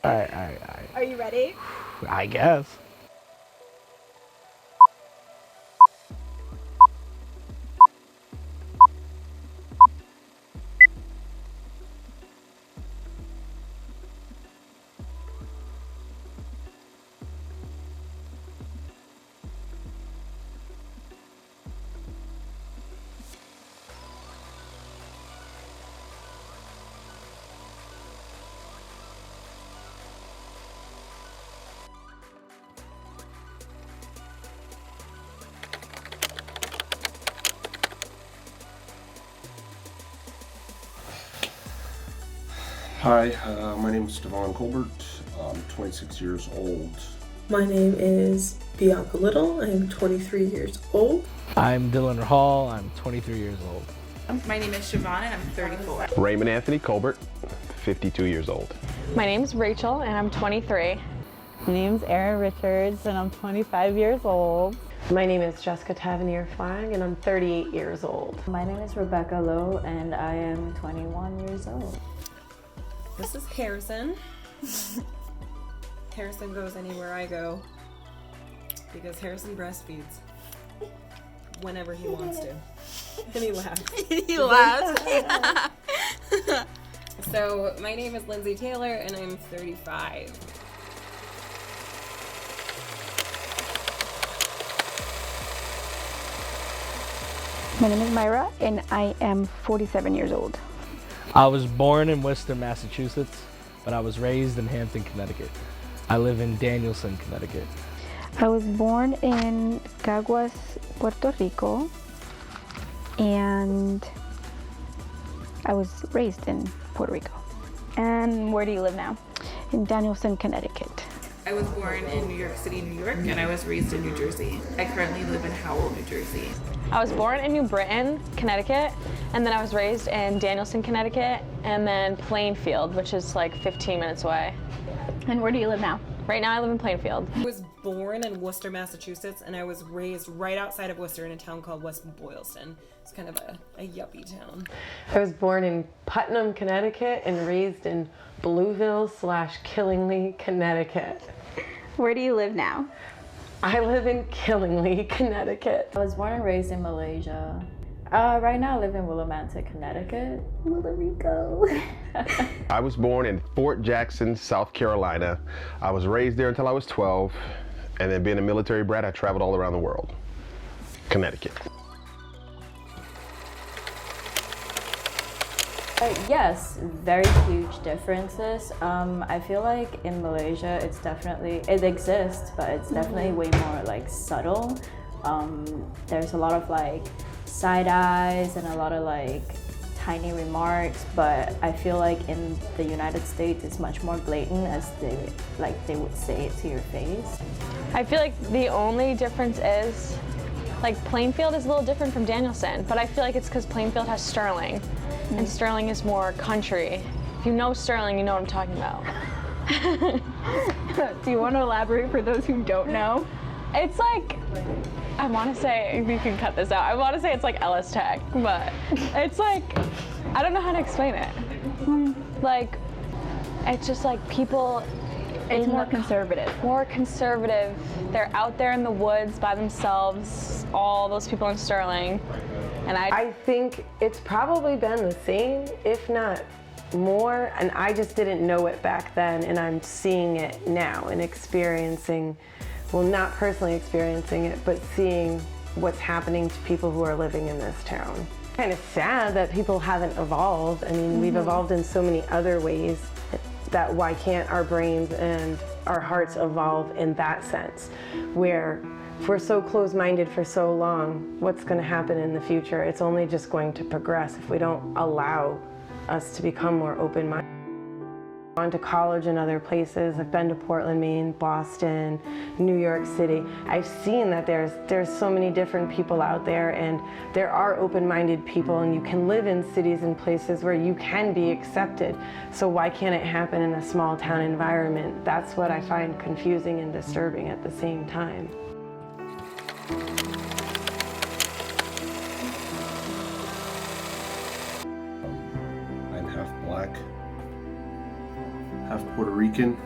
All right. Are you ready? I guess. Hi, my name is Devon Colbert. I'm 26 years old. My name is Bianca Little. I am 23 years old. I'm Dylan Hall. I'm 23 years old. My name is Siobhan and I'm 34. Raymond Anthony Colbert, 52 years old. My name's Rachel and I'm 23. My name's Erin Richards and I'm 25 years old. My name is Jessica Tavernier Flag and I'm 38 years old. My name is Rebecca Lowe and I am 21 years old. This is Harrison. Harrison goes anywhere I go because Harrison breastfeeds whenever he wants to. And he laughs. He laughs. So my name is Lindsay Taylor and I'm 35. My name is Myra and I am 47 years old. I was born in Worcester, Massachusetts, but I was raised in Hampton, Connecticut. I live in Danielson, Connecticut. I was born in Caguas, Puerto Rico, and I was raised in Puerto Rico. And where do you live now? In Danielson, Connecticut. I was born in New York City, New York, and I was raised in New Jersey. I currently live in Howell, New Jersey. I was born in New Britain, Connecticut, and then I was raised in Danielson, Connecticut, and then Plainfield, which is like 15 minutes away. And where do you live now? Right now I live in Plainfield. I was born in Worcester, Massachusetts, and I was raised right outside of Worcester in a town called West Boylston. It's kind of a yuppie town. I was born in Putnam, Connecticut and raised in Blueville/Killingly, Connecticut. Where do you live now? I live in Killingly, Connecticut. I was born and raised in Malaysia. Right now I live in Willimantic, Connecticut. Puerto Rico. I was born in Fort Jackson, South Carolina. I was raised there until I was 12, and then being a military brat, I traveled all around the world. Connecticut. Yes, very huge differences. I feel like in Malaysia it exists, but it's definitely way more like subtle. There's a lot of like side eyes and a lot of like tiny remarks, but I feel like in the United States it's much more blatant, as they would say it to your face. I feel like the only difference is like Plainfield is a little different from Danielson, but I feel like it's because Plainfield has Sterling, and Sterling is more country. If you know Sterling, you know what I'm talking about. Do you want to elaborate for those who don't know? It's like, I want to say, you can cut this out, I want to say it's like Ellis Tech, but it's like, I don't know how to explain it. Like, it's just like people, It's more conservative. More conservative. They're out there in the woods by themselves, all those people in Sterling. And I think it's probably been the same, if not more, and I just didn't know it back then, and I'm seeing it now and experiencing, well, not personally experiencing it, but seeing what's happening to people who are living in this town. Kind of sad that people haven't evolved. I mean, we've evolved in so many other ways, that why can't our brains and our hearts evolve in that sense, where if we're so closed-minded for so long, what's going to happen in the future? It's only just going to progress if we don't allow us to become more open-minded. I've gone to college in other places. I've been to Portland, Maine, Boston, New York City. I've seen that there's so many different people out there, and there are open-minded people, and you can live in cities and places where you can be accepted. So why can't it happen in a small town environment? That's what I find confusing and disturbing at the same time. I'm half black, half Puerto Rican.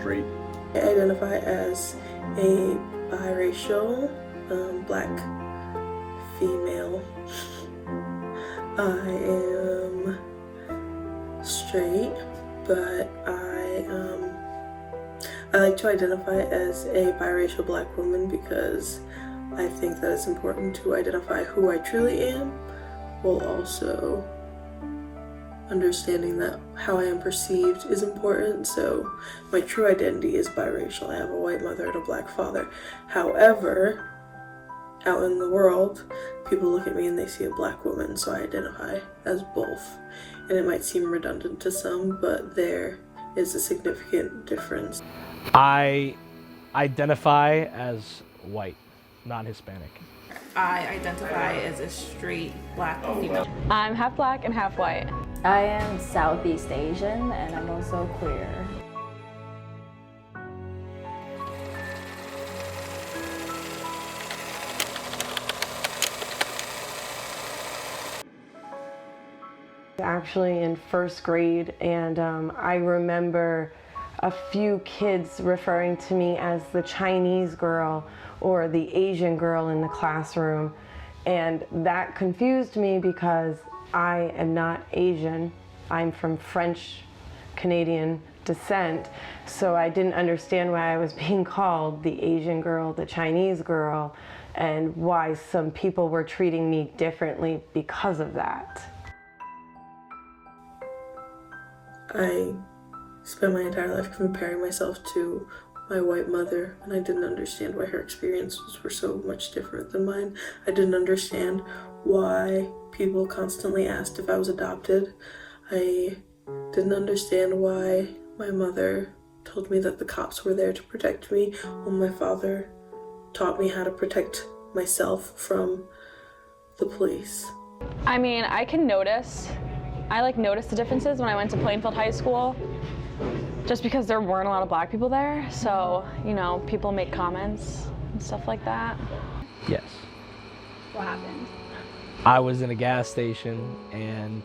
straight. I identify as a biracial, black female. I am straight, but I like to identify as a biracial black woman because I think that it's important to identify who I truly am, while also understanding that how I am perceived is important. So my true identity is biracial. I have a white mother and a black father. However, out in the world, people look at me and they see a black woman, so I identify as both. And it might seem redundant to some, but there is a significant difference. I identify as white, not Hispanic. I identify as a straight black female. I'm half black and half white. I am Southeast Asian and I'm also queer. Actually in first grade, and I remember a few kids referring to me as the Chinese girl or the Asian girl in the classroom, and that confused me because I am not Asian. I'm from French Canadian descent, so I didn't understand why I was being called the Asian girl, the Chinese girl, and why some people were treating me differently because of that. I spent my entire life comparing myself to my white mother, and I didn't understand why her experiences were so much different than mine. I didn't understand why people constantly asked if I was adopted. I didn't understand why my mother told me that the cops were there to protect me, while my father taught me how to protect myself from the police. I mean, I noticed the differences when I went to Plainfield High School, just because there weren't a lot of black people there. So, you know, people make comments and stuff like that. Yes. What happened? I was in a gas station, and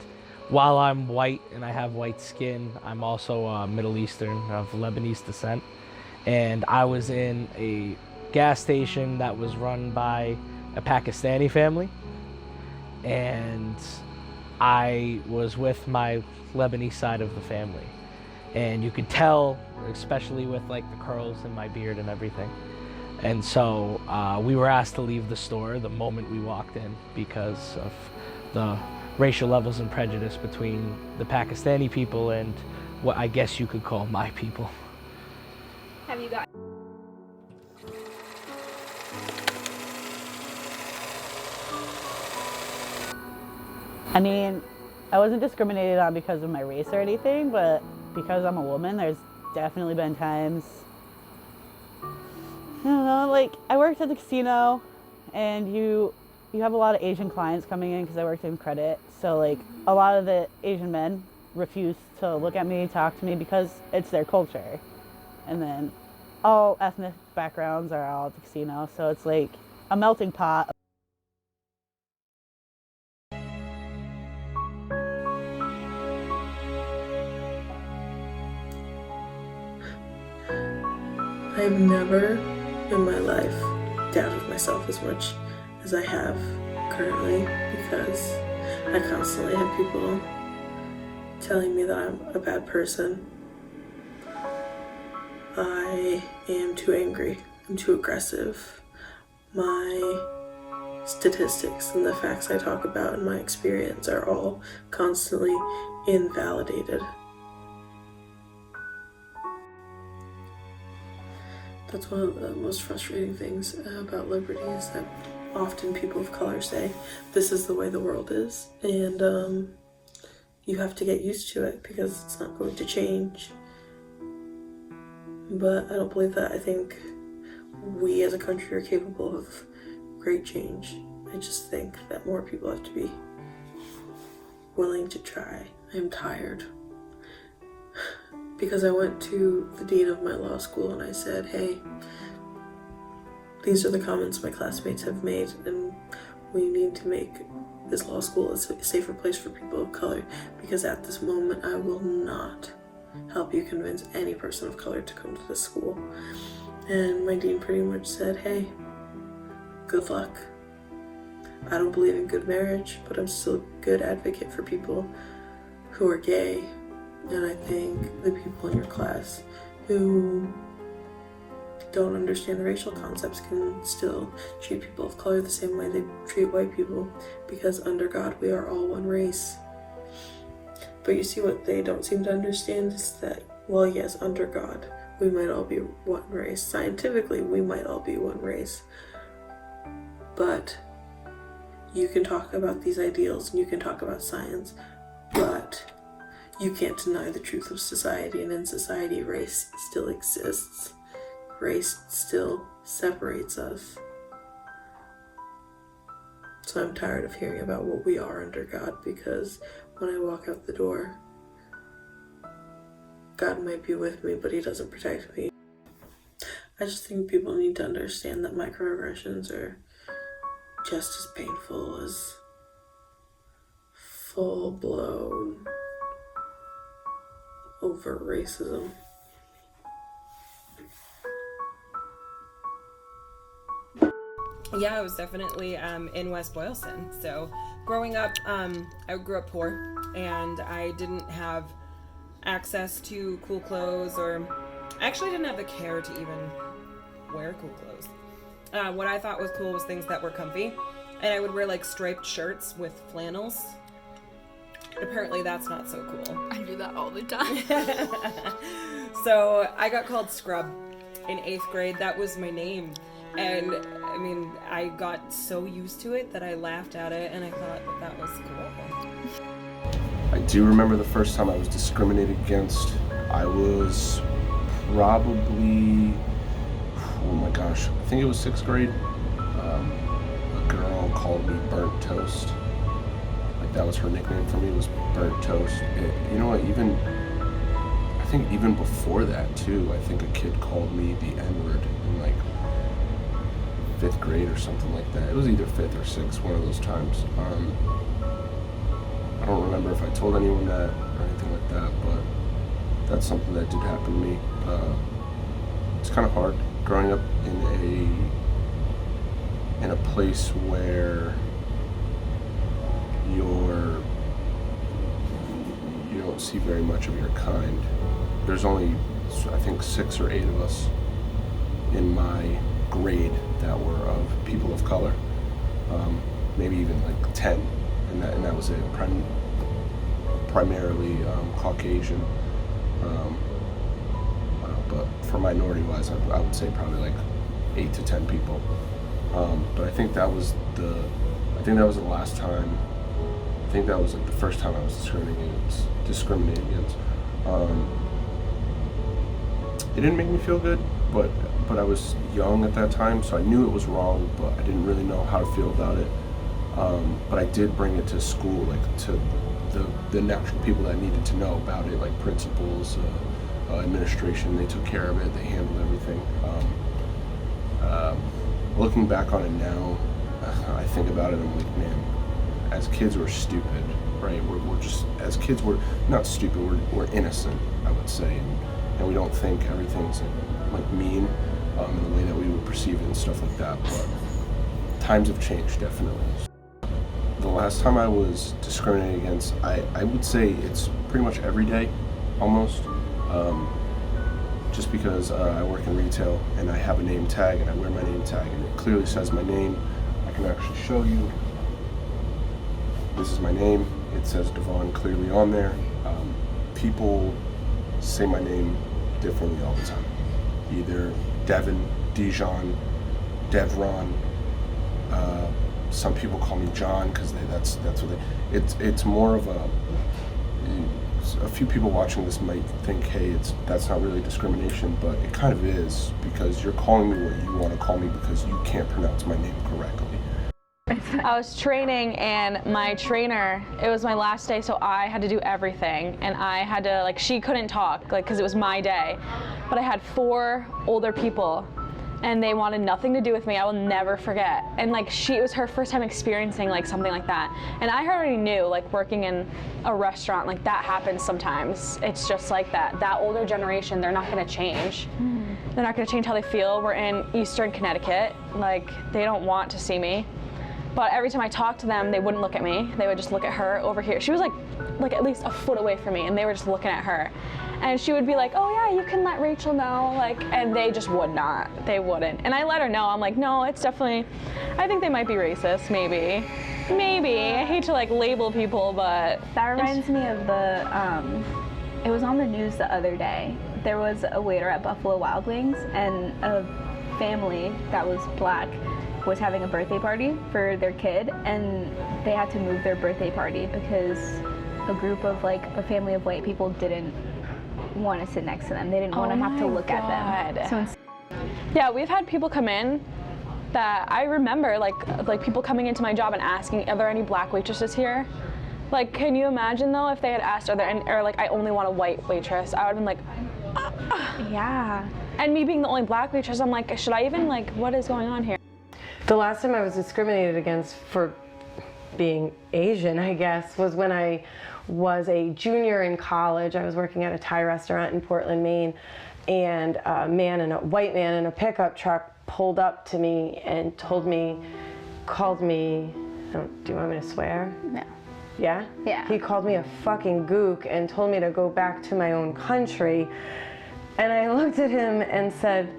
while I'm white and I have white skin, I'm also Middle Eastern, of Lebanese descent. And I was in a gas station that was run by a Pakistani family. And I was with my Lebanese side of the family. And you could tell, especially with like the curls in my beard and everything. And so we were asked to leave the store the moment we walked in because of the racial levels and prejudice between the Pakistani people and what I guess you could call my people. Have you got... I mean, I wasn't discriminated on because of my race or anything, but because I'm a woman, there's definitely been times, I don't know, like I worked at the casino and you have a lot of Asian clients coming in because I worked in credit. So like a lot of the Asian men refuse to look at me, talk to me because it's their culture. And then all ethnic backgrounds are all at the casino. So it's like a melting pot. I've never in my life doubted myself as much as I have currently, because I constantly have people telling me that I'm a bad person. I am too angry, I'm too aggressive. My statistics and the facts I talk about in my experience are all constantly invalidated. That's one of the most frustrating things about liberty, is that often people of color say, this is the way the world is, and you have to get used to it because it's not going to change. But I don't believe that. I think we as a country are capable of great change. I just think that more people have to be willing to try. I'm tired. Because I went to the dean of my law school and I said, hey, these are the comments my classmates have made, and we need to make this law school a safer place for people of color, because at this moment I will not help you convince any person of color to come to the school. And my dean pretty much said, hey, good luck. I don't believe in good marriage, but I'm still a good advocate for people who are gay. And I think the people in your class who don't understand the racial concepts can still treat people of color the same way they treat white people, because under God we are all one race. But you see, what they don't seem to understand is that, well, yes, under God we might all be one race. Scientifically we might all be one race, but you can talk about these ideals and you can talk about science, but you can't deny the truth of society. And in society, race still exists. Race still separates us. So I'm tired of hearing about what we are under God, because when I walk out the door, God might be with me, but he doesn't protect me. I just think people need to understand that microaggressions are just as painful as full-blown overt racism. Yeah, I was definitely in West Boylston. So growing up, I grew up poor, and I didn't have access to cool clothes, or I actually didn't have the care to even wear cool clothes. What I thought was cool was things that were comfy, and I would wear like striped shirts with flannels. Apparently that's not so cool. I do that all the time. So I got called Scrub in 8th grade. That was my name. And I mean, I got so used to it that I laughed at it, and I thought that was cool. I do remember the first time I was discriminated against. I was probably, oh my gosh, I think it was 6th grade. A girl called me Burnt Toast. Like, that was her nickname for me, was Burnt Toast. You know what, I think even before that too, I think a kid called me the N-word in like 5th grade or something like that. It was either 5th or 6th, one of those times. I don't remember if I told anyone that or anything like that, but that's something that did happen to me. It's kind of hard growing up in a place where you don't see very much of your kind. There's only, I think, 6 or 8 of us in my grade that were of people of color, maybe even like 10, and that was it. Primarily Caucasian, but for minority-wise, I would say probably like 8 to 10 people. But I think that was the last time. I think that was like the first time I was discriminated against. It didn't make me feel good, but I was young at that time, so I knew it was wrong, but I didn't really know how to feel about it. But I did bring it to school, like to the natural people that needed to know about it, like principals, administration. They took care of it, they handled everything. Looking back on it now, I think about it and I'm like, man, as kids we're stupid, right? We're just, as kids we're not stupid, we're innocent, I would say, and we don't think everything's like mean in the way that we would perceive it and stuff like that. But times have changed, definitely. The last time I was discriminated against, I would say it's pretty much every day, almost. Just because I work in retail and I have a name tag and I wear my name tag and it clearly says my name. I can actually show you. This is my name. It says Devon clearly on there. People say my name differently all the time. Either Devin, Dijon, Devron. Some people call me John because that's what they. It's more of a few people watching this might think, hey, that's not really discrimination, but it kind of is, because you're calling me what you want to call me because you can't pronounce my name correctly. I was training and my trainer, it was my last day, so I had to do everything, and I had to, she couldn't talk, because it was my day, but I had 4 older people and they wanted nothing to do with me. I will never forget. And like it was her first time experiencing like something like that. And I already knew, like working in a restaurant, like that happens sometimes. It's just like that. That older generation, they're not gonna change. They're not gonna change how they feel. We're in Eastern Connecticut. Like they don't want to see me. But every time I talked to them, they wouldn't look at me. They would just look at her over here. She was like at least a foot away from me, and they were just looking at her. And she would be like, oh yeah, you can let Rachel know, like, and they just would not. They wouldn't. And I let her know. I'm like, no, it's definitely, I think they might be racist, maybe. I hate to like label people, but. That reminds me of it was on the news the other day. There was a waiter at Buffalo Wild Wings, and a family that was black was having a birthday party for their kid, and they had to move their birthday party because a group of like a family of white people didn't want to sit next to them. They didn't want to have to look at them. Yeah, we've had people come in that I remember, like people coming into my job and asking, are there any black waitresses here? Like, can you imagine though if they had asked, are there any, or like, I only want a white waitress? I would have been like, yeah. And me being the only black waitress, I'm like, should I even like, what is going on here? The last time I was discriminated against for being Asian, I guess, was when I was a junior in college. I was working at a Thai restaurant in Portland, Maine, and a white man in a pickup truck pulled up to me and called me, do you want me to swear? No. Yeah? Yeah. He called me a fucking gook and told me to go back to my own country. And I looked at him and said,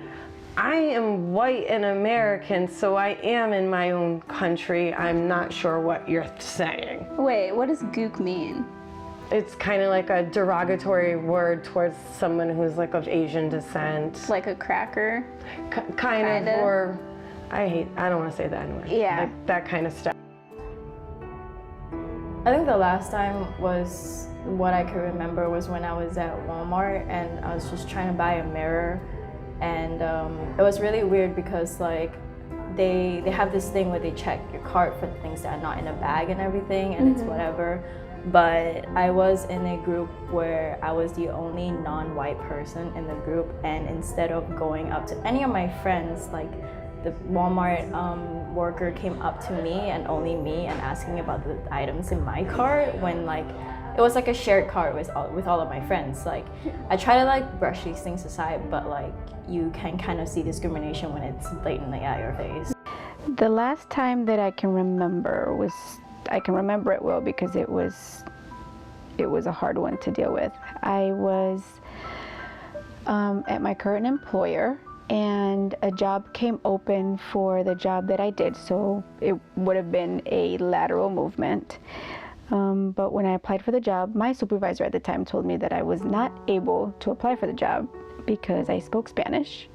I am white and American, so I am in my own country. I'm not sure what you're saying. Wait, what does gook mean? It's kind of like a derogatory word towards someone who's like of Asian descent. Like a cracker? Kind of, or I don't want to say that anyway. Yeah. Like that kind of stuff. I think the last time was what I could remember was when I was at Walmart and I was just trying to buy a mirror, and it was really weird because like they have this thing where they check your cart for things that are not in a bag and everything, and it's whatever. But I was in a group where I was the only non-white person in the group, and instead of going up to any of my friends, like the Walmart worker came up to me and only me and asking about the items in my cart when like it was like a shared cart with all of my friends. Like I try to like brush these things aside, but like you can kind of see discrimination when it's blatantly at your face. The last time that I can remember I can remember it well because it was a hard one to deal with. I was at my current employer, and a job came open for the job that I did, so it would have been a lateral movement. But when I applied for the job, my supervisor at the time told me that I was not able to apply for the job because I spoke Spanish,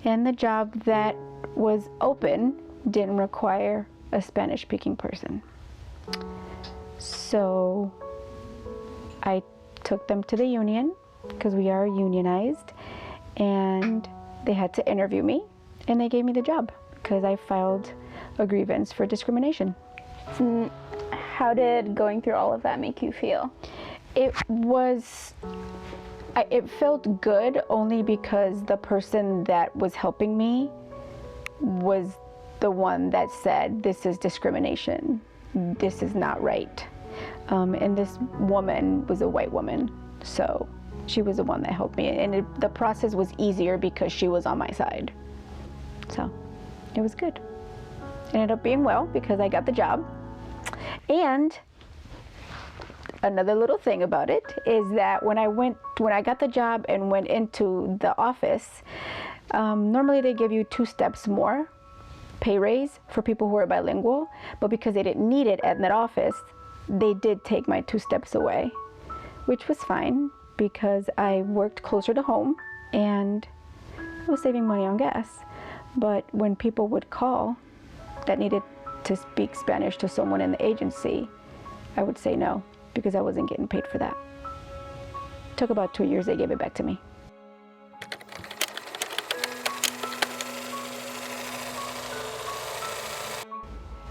and the job that was open didn't require a Spanish-speaking person. So I took them to the union because we are unionized, and they had to interview me, and they gave me the job because I filed a grievance for discrimination. How did going through all of that make you feel? It felt good only because the person that was helping me was the one that said, this is discrimination. This is not right. And this woman was a white woman, so she was the one that helped me, and the process was easier because she was on my side. So it was good. It ended up being well because I got the job. And another little thing about it is that when I got the job and went into the office, normally they give you 2 steps more pay raise for people who are bilingual, but because they didn't need it at that office, they did take my 2 steps away, which was fine because I worked closer to home and I was saving money on gas. But when people would call that needed to speak Spanish to someone in the agency, I would say no because I wasn't getting paid for that. It took about 2 years, they gave it back to me.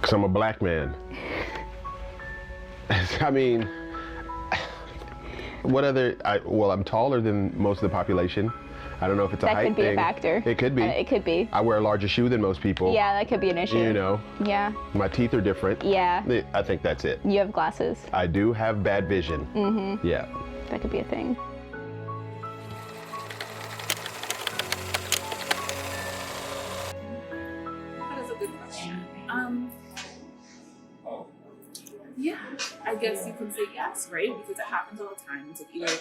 Because I'm a black man. I mean, well, I'm taller than most of the population. I don't know if it's a That height could be thing. a factor. It could be. It could be. I wear a larger shoe than most people. Yeah, that could be an issue. You know. Yeah. My teeth are different. Yeah. I think that's it. You have glasses. I do have bad vision. Mm-hmm. Yeah. That could be a thing. That is a good question. Yeah, I guess you can say yes, right? Because it happens all the time. It's like either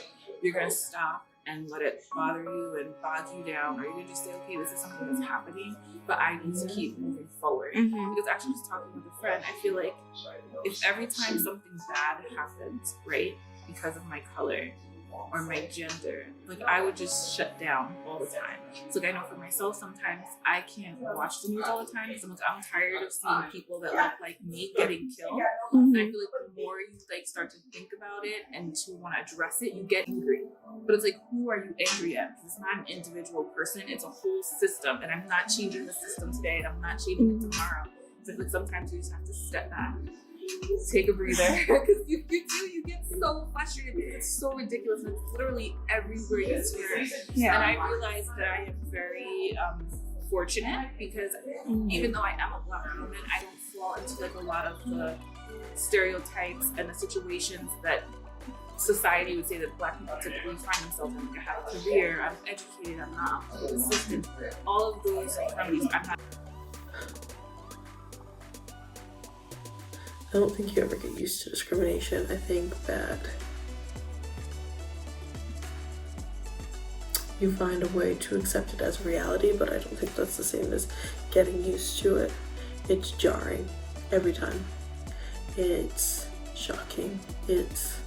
you're gonna stop and let it bother you and bog you down, or you're gonna just say, okay, this is something that's happening, but I need to keep moving forward. Because actually, just talking with a friend, I feel like if every time something bad happens, right, because of my color or my gender, like I would just shut down all the time. So like I know for myself, sometimes I can't watch the news all the time because I'm tired of seeing people that look like me getting killed. And I feel like the more you like start to think about it and to want to address it, you get angry. But it's like, who are you angry at? Because it's not an individual person, it's a whole system. And I'm not changing the system today, and I'm not changing it tomorrow. So like sometimes you just have to step back, take a breather, because you get so frustrated because it's so ridiculous and it's literally everywhere you turn. Yeah. And I realized that I am very fortunate because even though I am a Black woman, I don't fall into like a lot of the stereotypes and the situations that society would say that Black people typically find themselves in. Like I have a career, I'm educated, I'm not a public assistant. All of those remedies, I'm not. I don't think you ever get used to discrimination. I think that you find a way to accept it as reality, but I don't think that's the same as getting used to it. It's jarring every time. It's shocking. It's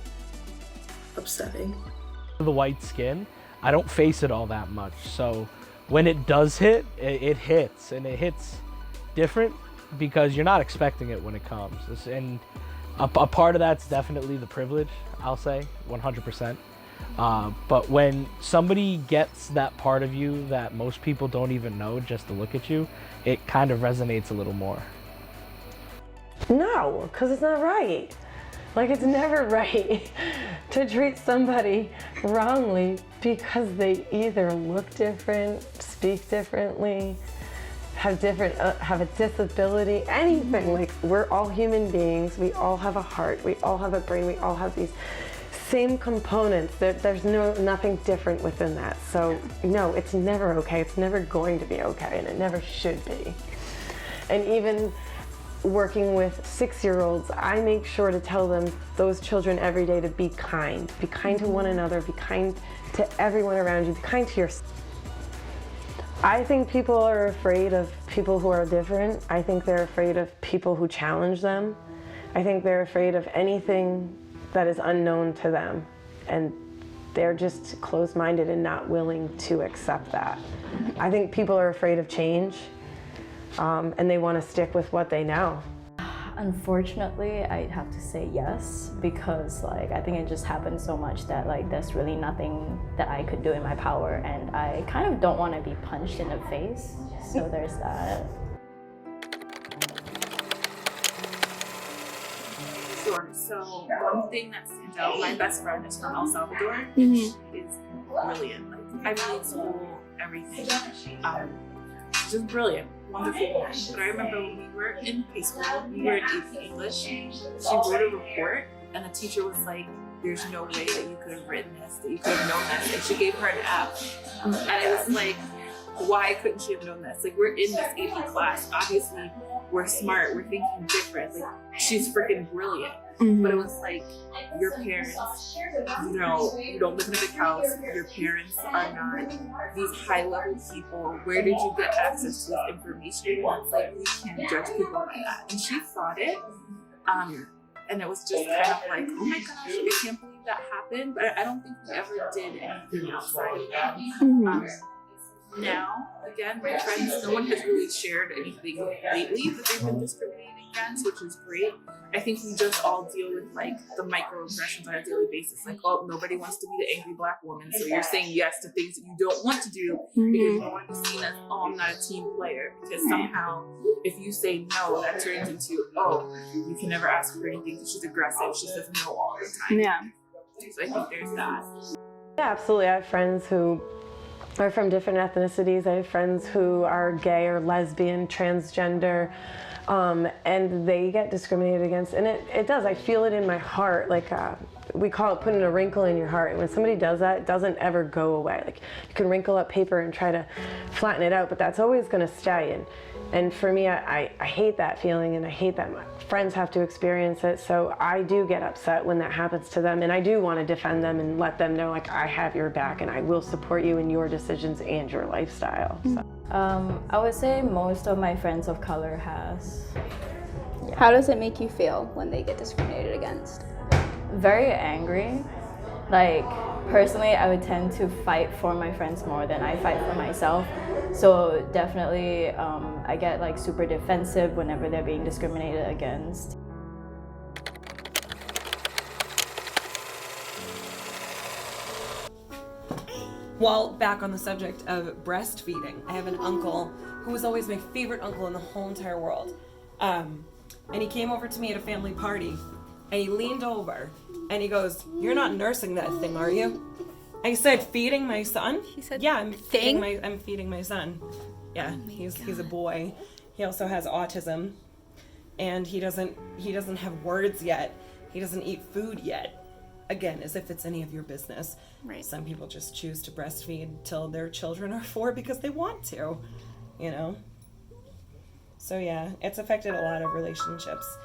upsetting. The white skin, I don't face it all that much. So when it does hit, it hits, and it hits different because you're not expecting it when it comes. And a part of that's definitely the privilege, I'll say, 100%. But when somebody gets that part of you that most people don't even know just to look at you, it kind of resonates a little more. No, because it's not right. Like, it's never right to treat somebody wrongly because they either look different, speak differently, have a disability, anything. Like, we're all human beings. We all have a heart. We all have a brain. We all have these same components. There's nothing different within that. So no, it's never okay. It's never going to be okay, and it never should be. And even working with 6-year-olds, I make sure to tell them, those children, every day to be kind. Be kind to one another. Be kind to everyone around you. Be kind to yourself. I think people are afraid of people who are different. I think they're afraid of people who challenge them. I think they're afraid of anything that is unknown to them. And they're just closed-minded and not willing to accept that. I think people are afraid of change, and they want to stick with what they know. Unfortunately, I'd have to say yes, because like I think it just happened so much that like there's really nothing that I could do in my power, and I kind of don't want to be punched in the face. So there's that. Sure. So one thing that stands out, my best friend is from El Salvador, and she is brilliant. Like Ivy League school, everything. Just brilliant. Wonderful woman. But I remember when we were in high school, we were in AP English, she wrote a report, and the teacher was like, there's no way that you could have written this, that you could have known this, and she gave her an F. And it was like, why couldn't she have known this? Like, we're in this AP class, obviously we're smart, we're thinking different, like, she's freaking brilliant. But it was like, your parents, you know, you don't live in a big house, your parents are not these high-level people, where did you get access to this information? And it's like, we can't judge people by that. And she thought it, and it was just kind of like, oh my gosh, I can't believe that happened, but I don't think we ever did anything outside of that. Now, again, my friends, no one has really shared anything lately that they've been discriminating against, which is great. I think we just all deal with like the microaggressions on a daily basis. Like, oh, nobody wants to be the angry Black woman, so you're saying yes to things that you don't want to do because you don't want to be seen as, oh, I'm not a team player. Because somehow, if you say no, that turns into, oh, you can never ask her anything because she's aggressive. She says no all the time. Yeah. So I think there's that. Yeah, absolutely. I have friends who are from different ethnicities. I have friends who are gay or lesbian, transgender, and they get discriminated against. And it does, I feel it in my heart. Like, we call it putting a wrinkle in your heart. And when somebody does that, it doesn't ever go away. Like, you can wrinkle up paper and try to flatten it out, but that's always gonna stay. And for me, I hate that feeling, and I hate that my friends have to experience it. So I do get upset when that happens to them, and I do want to defend them and let them know, like, I have your back and I will support you in your decisions and your lifestyle. So. I would say most of my friends of color has. Yeah. How does it make you feel when they get discriminated against? Very angry. Like, personally, I would tend to fight for my friends more than I fight for myself. So definitely, I get like super defensive whenever they're being discriminated against. While back on the subject of breastfeeding, I have an uncle who was always my favorite uncle in the whole entire world. And he came over to me at a family party, and he leaned over and he goes, "You're not nursing that thing, are you?" I said, "Feeding my son?" He said, "Yeah, I'm feeding my son." Yeah, he's a boy. He also has autism, and he doesn't have words yet. He doesn't eat food yet. Again, as if it's any of your business. Right. Some people just choose to breastfeed till their children are 4 because they want to, you know? So yeah, it's affected a lot of relationships.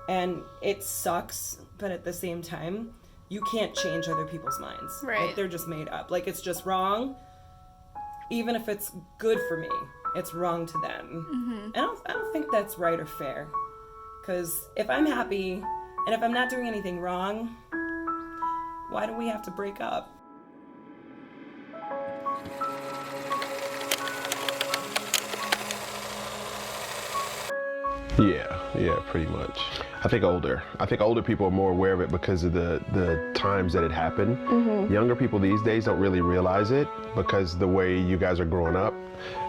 And it sucks, but at the same time, you can't change other people's minds. Right. Like, they're just made up. Like, it's just wrong. Even if it's good for me, it's wrong to them. Mm-hmm. I don't think that's right or fair. Because if I'm happy, and if I'm not doing anything wrong, why do we have to break up? Yeah, pretty much. I think older people are more aware of it because of the times that it happened. Mm-hmm. Younger people these days don't really realize it because the way you guys are growing up,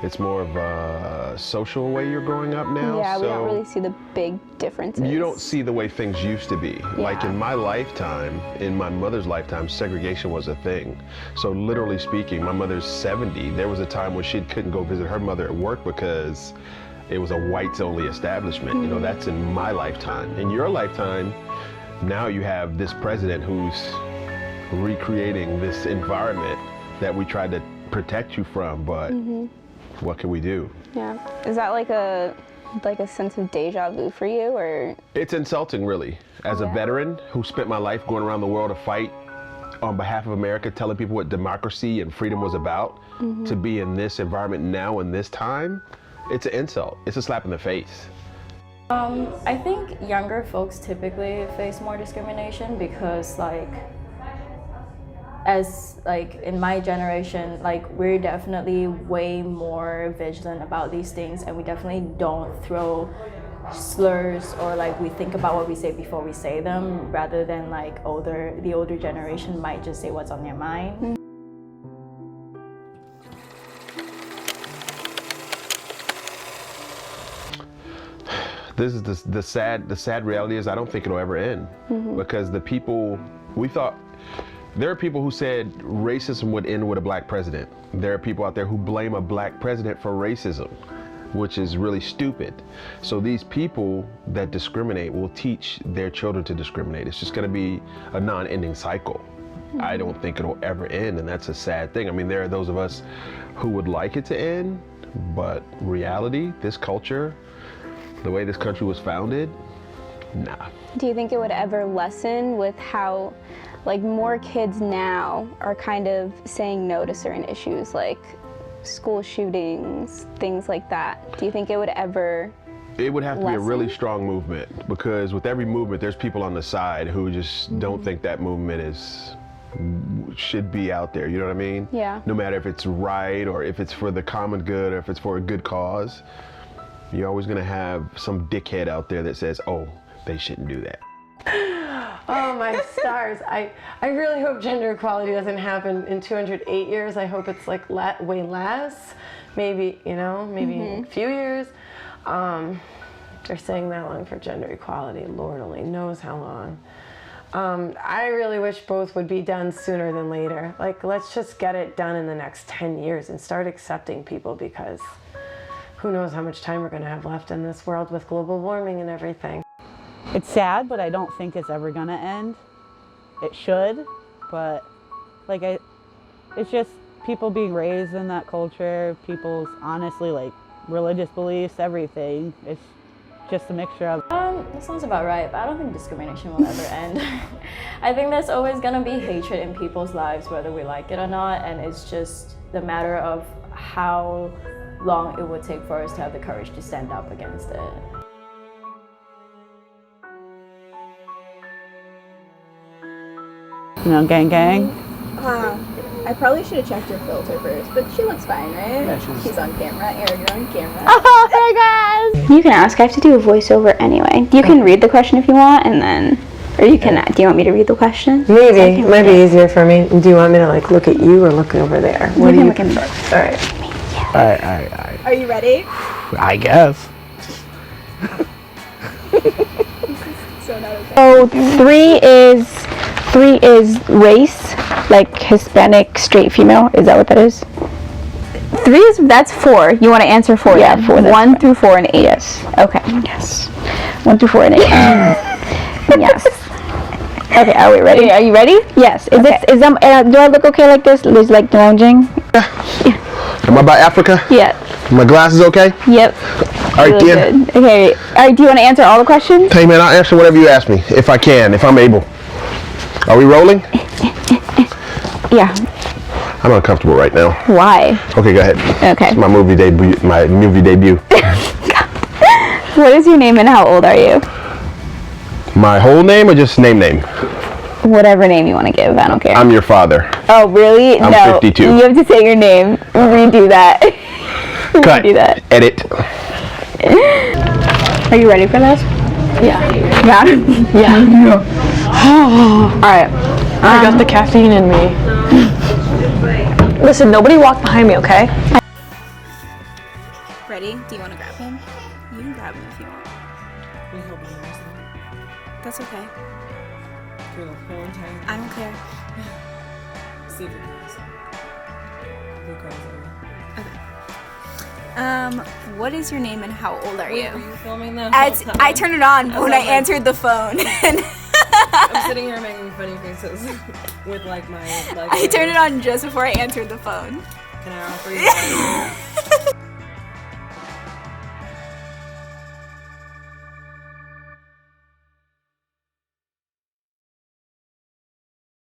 it's more of a social way you're growing up now. Yeah, so we don't really see the big differences. you don't see the way things used to be. Like in my lifetime, in my mother's lifetime, segregation was a thing. So literally speaking, my mother's 70. There was a time when she couldn't go visit her mother at work because it was a whites-only establishment. Mm-hmm. You know, that's in my lifetime. In your lifetime, now you have this president who's recreating this environment that we tried to protect you from, but what can we do? Yeah. Is that like a sense of deja vu for you, or? It's insulting, really. As a veteran who spent my life going around the world to fight on behalf of America, telling people what democracy and freedom was about, to be in this environment now in this time, it's an insult. It's a slap in the face. I think younger folks typically face more discrimination because, like, as like in my generation, like, we're definitely way more vigilant about these things, and we definitely don't throw slurs, or like we think about what we say before we say them, rather than like the older generation might just say what's on their mind. This is the sad reality is I don't think it'll ever end because the people there are people who said racism would end with a black president. There are people out there who blame a black president for racism, which is really stupid. So these people that discriminate will teach their children to discriminate. It's just going to be a non-ending cycle. I don't think it'll ever end, and that's a sad thing. I mean, there are those of us who would like it to end, but reality, this culture, the way this country was founded, nah. Do you think it would ever lessen with how, like, more kids now are kind of saying no to certain issues, like school shootings, things like that? Do you think it would ever It would have to be a lessen? really strong movement, because with every movement, there's people on the side who just don't think that movement should be out there, you know what I mean? Yeah. No matter if it's right or if it's for the common good or if it's for a good cause, you're always gonna have some dickhead out there that says, oh, they shouldn't do that. Oh my stars. I really hope gender equality doesn't happen in 208 years. I hope it's like way less, maybe, you know, maybe a few years. They're saying that long for gender equality. Lord only knows how long. I really wish both would be done sooner than later. Like, let's just get it done in the next 10 years and start accepting people, because who knows how much time we're going to have left in this world with global warming and everything. It's sad, but I don't think it's ever gonna end. It should, but like it's just people being raised in that culture, people's honestly like religious beliefs, everything. It's just a mixture of. That sounds about right, but I don't think discrimination will ever end. I think there's always gonna be hatred in people's lives, whether we like it or not, and it's just the matter of how long it would take for us to have the courage to stand up against it. You know, gang gang. I probably should have checked her filter first, but she looks fine, right? Yeah, she's on camera. Aaron, you're on camera. Oh, hey guys! You can ask. I have to do a voiceover anyway. You can read the question if you want, and then, or you can. Do you want me to read the question? Maybe. It might be easier for me. Do you want me to like look at you or look over there? What do you prefer? All right. Alright. Are you ready? I guess. So not okay. So three is race, like Hispanic, straight, female. Is that what that is? That's 4. You want to answer 4? Yeah, 4. 1 through 4 and 8. Yes. Okay. Yes. 1 through 4 and 8. Yes. Okay. Are we ready? Are you ready? Yes. Do I look okay like this? Is like lounging? Am I by Africa? Yeah. My glasses okay? Yep. All right, dear. Okay. All right. Do you want to answer all the questions? Hey, man, I'll answer whatever you ask me, if I can, if I'm able. Are we rolling? Yeah. I'm uncomfortable right now. Why? Okay, go ahead. Okay. It's my movie debut. What is your name and how old are you? My whole name or just name? Whatever name you want to give. I don't care. I'm your father. Oh, really? I'm no. 52. You have to say your name. Redo that. Cut. Redo that. Edit. Are you ready for this? Yeah. Alright, I got the caffeine in me. Listen, nobody walk behind me, okay? Ready? Do you want to grab him? You can grab him if you want. That's okay. I don't care. What is your name and how old are you? Were you filming that? I turned it on when I answered the phone. I'm sitting here making funny faces with like my. I turned it on just before I answered the phone. Can I offer you?